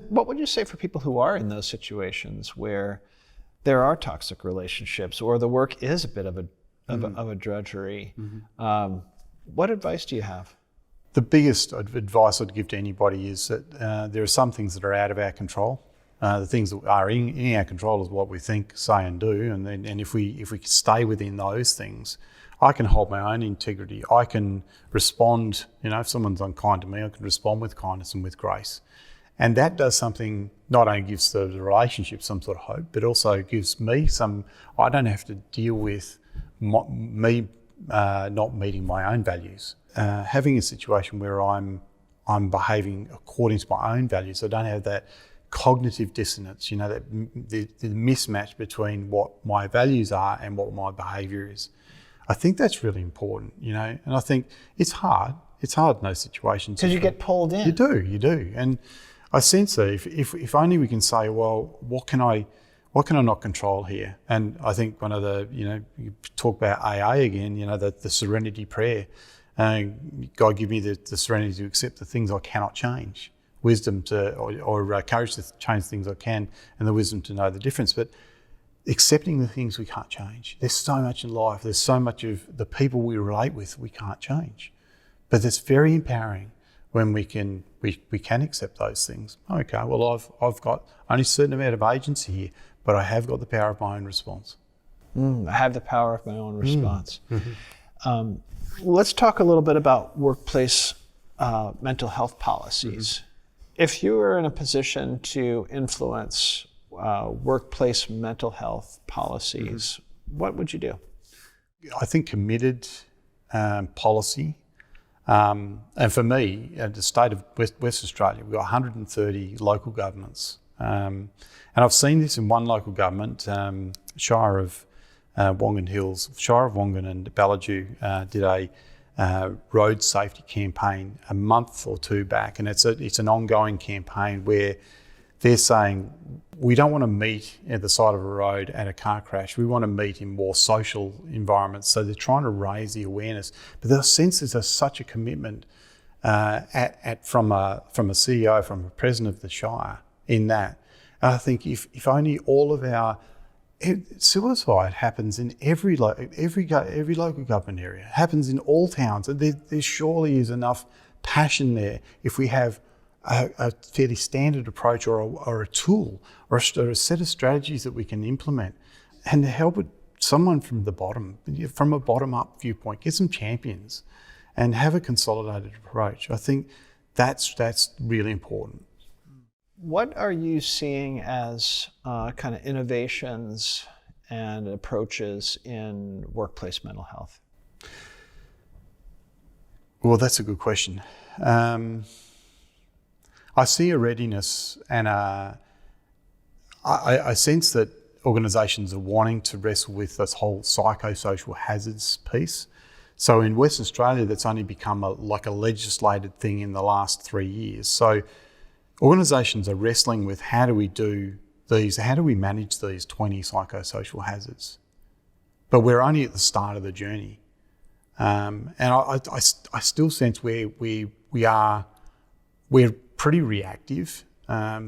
What would you say for people who are in those situations where there are toxic relationships, or the work is a bit of a drudgery? What advice do you have? The biggest advice I'd give to anybody is that there are some things that are out of our control. The things that are in our control is what we think, say, and do. And if we stay within those things, I can hold my own integrity. I can respond. If someone's unkind to me, I can respond with kindness and with grace. And that does something, not only gives the relationship some sort of hope, but also gives me I don't have to deal with me not meeting my own values. Having a situation where I'm behaving according to my own values, I don't have that cognitive dissonance, that the mismatch between what my values are and what my behaviour is. I think that's really important, you know, and I think it's hard. It's hard in those situations. Because you get pulled in. You do. And I sense that if only we can say, well, what can I not control here? And I think one of the, you know, you talk about AA again, you know, the serenity prayer. God, give me the serenity to accept the things I cannot change, wisdom to, or courage to change things I can, and the wisdom to know the difference. But accepting the things we can't change. There's so much in life. There's so much of the people we relate with we can't change. But it's very empowering when we can accept those things. Okay, well, I've got only a certain amount of agency here, but I have got the power of my own response. I have the power of my own response. Let's talk a little bit about workplace mental health policies. If you were in a position to influence workplace mental health policies, what would you do? I think committed policy. And for me, at the state of West Australia, we've got 130 local governments. And I've seen this in one local government, Shire of Wongan Hills. Shire of Wongan and Ballajoo did a road safety campaign a month or two back. And it's an ongoing campaign where they're saying, we don't want to meet at the side of a road at a car crash. We want to meet in more social environments. So they're trying to raise the awareness. But the sense is there's such a commitment from a CEO, from a president of the Shire in that. And I think if only all of our suicide happens in every local government area, happens in all towns. And there surely is enough passion there if we have a fairly standard approach or a tool or a set of strategies that we can implement and to help someone from the bottom, from a bottom-up viewpoint, get some champions and have a consolidated approach. I think that's really important. What are you seeing as kind of innovations and approaches in workplace mental health? Well, that's a good question. I see a readiness and I sense that organisations are wanting to wrestle with this whole psychosocial hazards piece. So in Western Australia, that's only become like a legislated thing in the last 3 years. So organisations are wrestling with how do we manage these 20 psychosocial hazards? But we're only at the start of the journey. And I still sense we're pretty reactive. I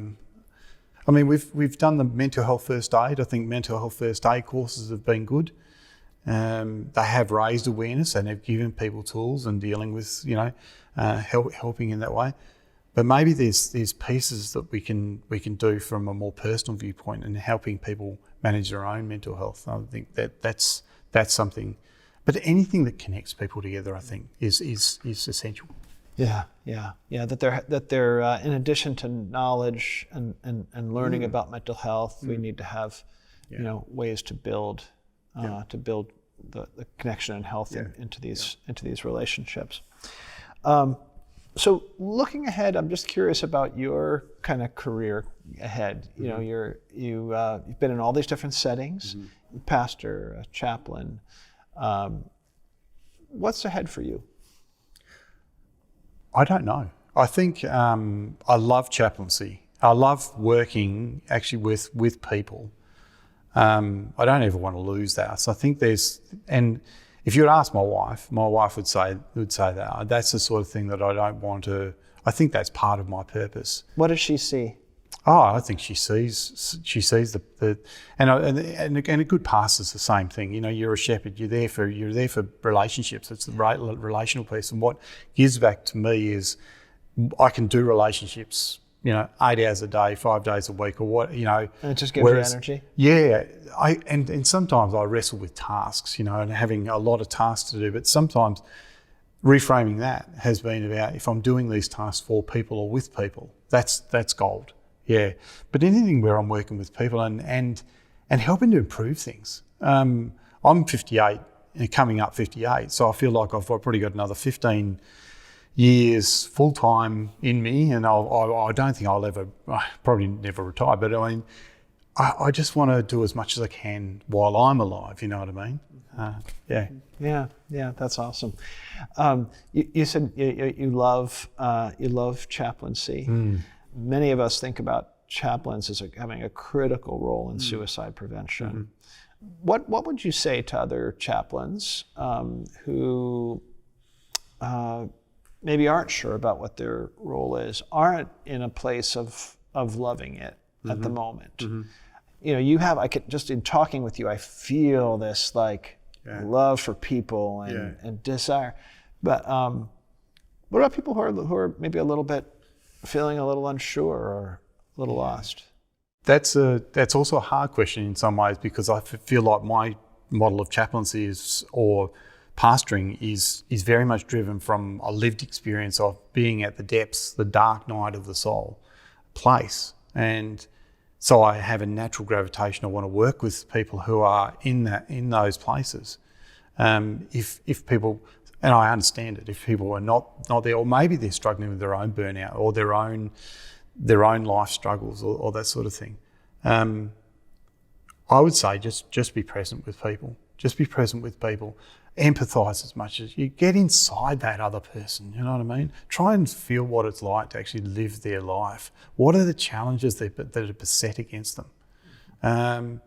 mean, we've done the mental health first aid. I think mental health first aid courses have been good. They have raised awareness and have given people tools and dealing with, helping in that way. But maybe there's pieces that we can do from a more personal viewpoint and helping people manage their own mental health. I think that's something. But anything that connects people together, I think, is essential. Yeah. That they're in addition to knowledge and learning about mental health, we need to have, ways to build the connection and health into these relationships. So looking ahead, I'm just curious about your kind of career ahead. You've been in all these different settings, pastor, a chaplain. What's ahead for you? I don't know. I think I love chaplaincy. I love working actually with people. I don't ever want to lose that. So I think and if you would ask my wife would say that that's the sort of thing that I don't want to. I think that's part of my purpose. What does she see? Oh, I think she sees the and a good pastor's the same thing. You're a shepherd. You're there for relationships. It's the relational piece. And what gives back to me is I can do relationships. 8 hours a day, 5 days a week, or what. And it just gives you energy. Yeah, and sometimes I wrestle with tasks. And having a lot of tasks to do. But sometimes reframing that has been about if I'm doing these tasks for people or with people, that's gold. Yeah, but anything where I'm working with people and helping to improve things. I'm 58 and coming up 58, so I feel like I've probably got another 15 years full time in me, and I don't think I'll probably never retire. But I mean, I just want to do as much as I can while I'm alive. You know what I mean? Yeah. Yeah, that's awesome. You said you love chaplaincy. Many of us think about chaplains as having a critical role in suicide prevention. What would you say to other chaplains who maybe aren't sure about what their role is, aren't in a place of loving it at the moment? You know, I could, just in talking with you, I feel this love for people and desire. But what about people who are maybe a little bit feeling a little unsure or a little lost? That's also a hard question in some ways, because I feel like my model of chaplaincy or pastoring is very much driven from a lived experience of being at the depths, the dark night of the soul place. And so I have a natural gravitation. I want to work with people who are in those places. If people, and I understand it, if people are not there, or maybe they're struggling with their own burnout or their own life struggles or that sort of thing, I would say just be present with people. Just be present with people. Empathise as much as you get inside that other person, you know what I mean? Try and feel what it's like to actually live their life. What are the challenges that are beset against them? And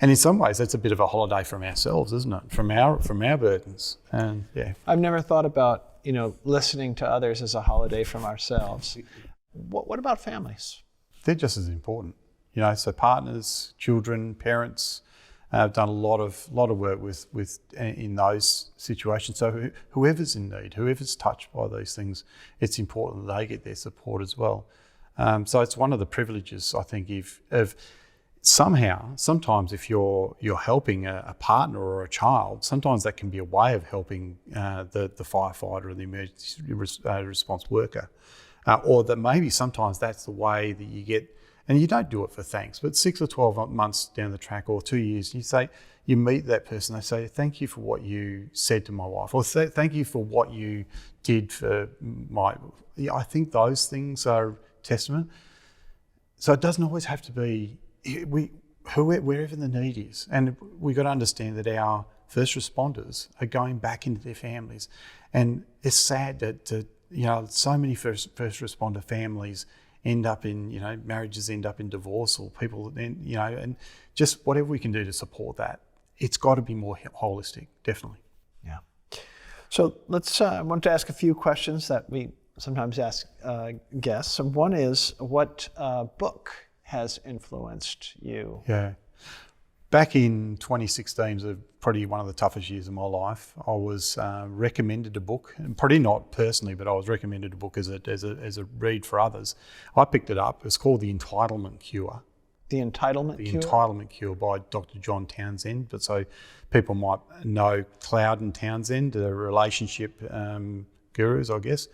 in some ways, that's a bit of a holiday from ourselves, isn't it? From our burdens. And I've never thought about listening to others as a holiday from ourselves. What about families? They're just as important. So partners, children, parents. I've done a lot of work with in those situations. So whoever's in need, whoever's touched by these things, it's important that they get their support as well. So it's one of the privileges, I think, sometimes if you're helping a partner or a child, sometimes that can be a way of helping the firefighter or the emergency response worker, or that maybe sometimes that's the way that you get. And you don't do it for thanks, but 6 or 12 months down the track or 2 years, you meet that person, they say, thank you for what you said to my wife, or thank you for what you did for I think those things are testament. So it doesn't always have to be, wherever the need is. And we've got to understand that our first responders are going back into their families. And it's sad that so many first responder families end up in, marriages end up in divorce, or people, and just whatever we can do to support that. It's got to be more holistic, definitely. Yeah. So I want to ask a few questions that we sometimes ask guests. So one is, what book has influenced you? Yeah. Back in 2016 was probably one of the toughest years of my life. I was recommended a book, and probably not personally, but I was recommended a book as a read for others. I picked it up. It's called The Entitlement Cure. The Entitlement Cure? The Entitlement Cure by Dr. John Townsend. But so people might know Cloud and Townsend, the relationship gurus, I guess.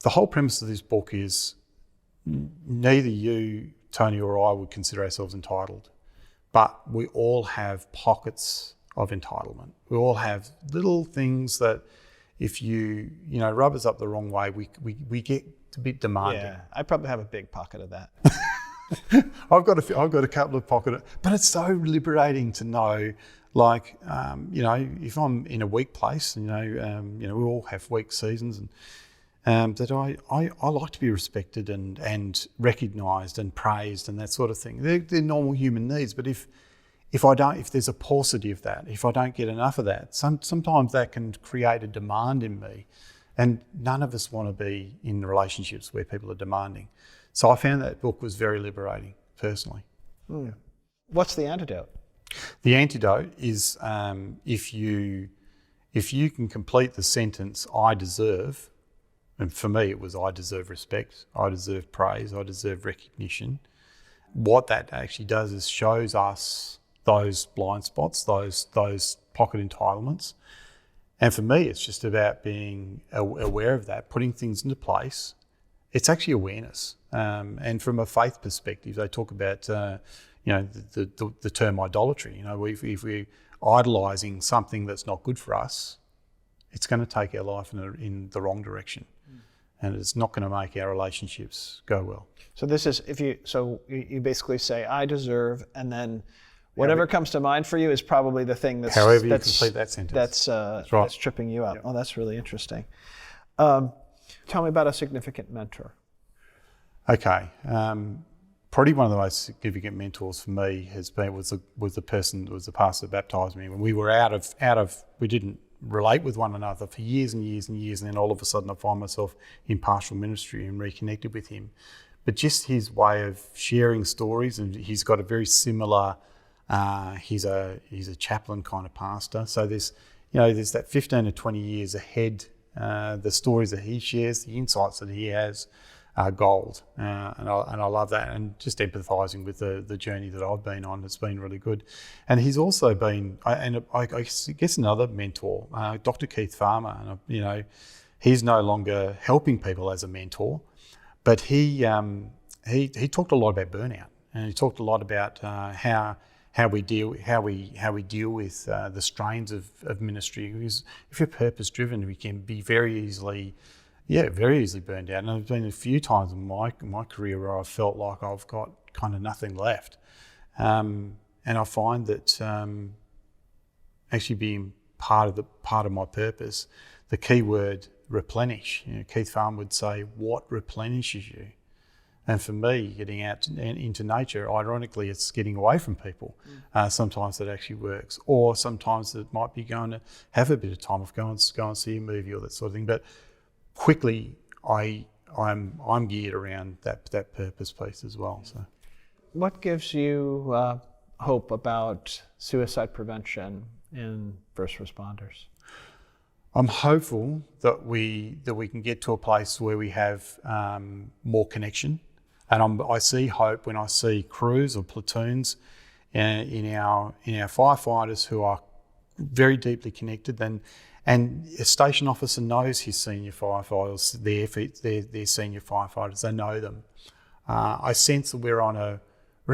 The whole premise of this book is neither you, Tony, or I would consider ourselves entitled. But we all have pockets of entitlement. We all have little things that if you rub us up the wrong way, we get a bit demanding. Yeah, I probably have a big pocket of that. I've got a couple of pockets, but it's so liberating to know, if I'm in a weak place, we all have weak seasons, and that I like to be respected and recognised and praised and that sort of thing. They're normal human needs, but if there's a paucity of that, if I don't get enough of that, sometimes that can create a demand in me, and none of us want to be in relationships where people are demanding. So I found that book was very liberating, personally. What's the antidote? The antidote is if you can complete the sentence, I deserve. And for me, it was I deserve respect, I deserve praise, I deserve recognition. What that actually does is shows us those blind spots, those pocket entitlements. And for me, it's just about being aware of that, putting things into place. It's actually awareness. And from a faith perspective, they talk about, the term idolatry. If we're idolising something that's not good for us, it's going to take our life in the wrong direction. and it's not going to make our relationships go well. So this is, you basically say, I deserve, and then whatever comes to mind for you is probably the thing that's... However you complete that sentence. That's right. That's tripping you up. Yep. Oh, that's really interesting. Tell me about a significant mentor. Okay. Probably one of the most significant mentors for me was the person that was the pastor that baptised me. When we were we didn't relate with one another for years and years and years, and then all of a sudden I find myself in pastoral ministry and reconnected with him. But just his way of sharing stories, and he's got a very similar, he's a chaplain kind of pastor. So there's that 15 to 20 years ahead. The stories that he shares, the insights that he has, are gold, and I love that. And just empathising with the journey that I've been on, it's been really good. And he's also been, I guess another mentor, Dr. Keith Farmer. And he's no longer helping people as a mentor, but he talked a lot about burnout, and he talked a lot about how we deal with the strains of ministry. Because if you're purpose driven, we can be very easily burned out. And there's been a few times in my career where I've felt like I've got kind of nothing left, and I find that actually being part of my purpose, the key word replenish. Keith Farm would say, "What replenishes you?" And for me, getting out into nature, ironically, it's getting away from people. Sometimes that actually works, or sometimes it might be going to have a bit of time off, go and see a movie or that sort of thing. But quickly, I'm geared around that purpose piece as well. So, what gives you hope about suicide prevention in first responders? I'm hopeful that we can get to a place where we have more connection, and I see hope when I see crews or platoons in our firefighters who are very deeply connected. And a station officer knows his senior firefighters, their senior firefighters. They know them. I sense that we're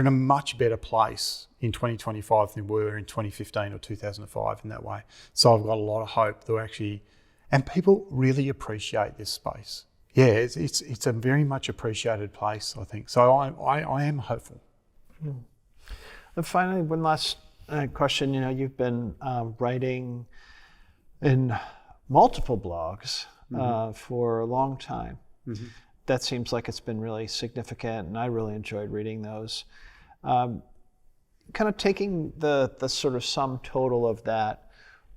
in a much better place in 2025 than we were in 2015 or 2005 in that way. So I've got a lot of hope that and people really appreciate this space. Yeah, it's a very much appreciated place, I think. So I am hopeful. And finally, one last question. You've been writing in multiple blogs for a long time. Mm-hmm. That seems like it's been really significant, and I really enjoyed reading those. Kind of taking the sort of sum total of that,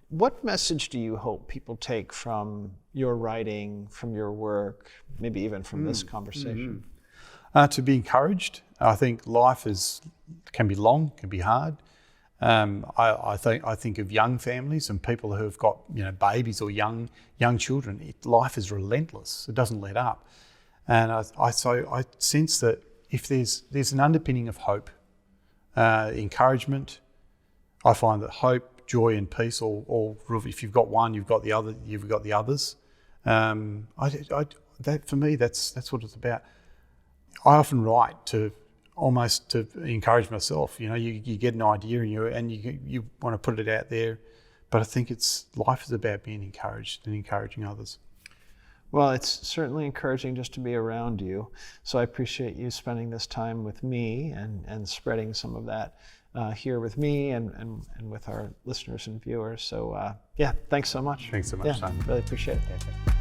what message do you hope people take from your writing, from your work, maybe even from this conversation? To be encouraged. I think life can be long, can be hard. I think of young families and people who have got babies or young children. Life is relentless. It doesn't let up, and I sense that if there's an underpinning of hope, encouragement. I find that hope, joy, and peace, all if you've got one, you've got the other. You've got the others. That for me, that's what it's about. I often write to encourage myself. You get an idea and you want to put it out there, but I think life is about being encouraged and encouraging others. Well, it's certainly encouraging just to be around you. So I appreciate you spending this time with me and spreading some of that here with me and with our listeners and viewers. So thanks so much. Thanks so much, Simon. Really appreciate it.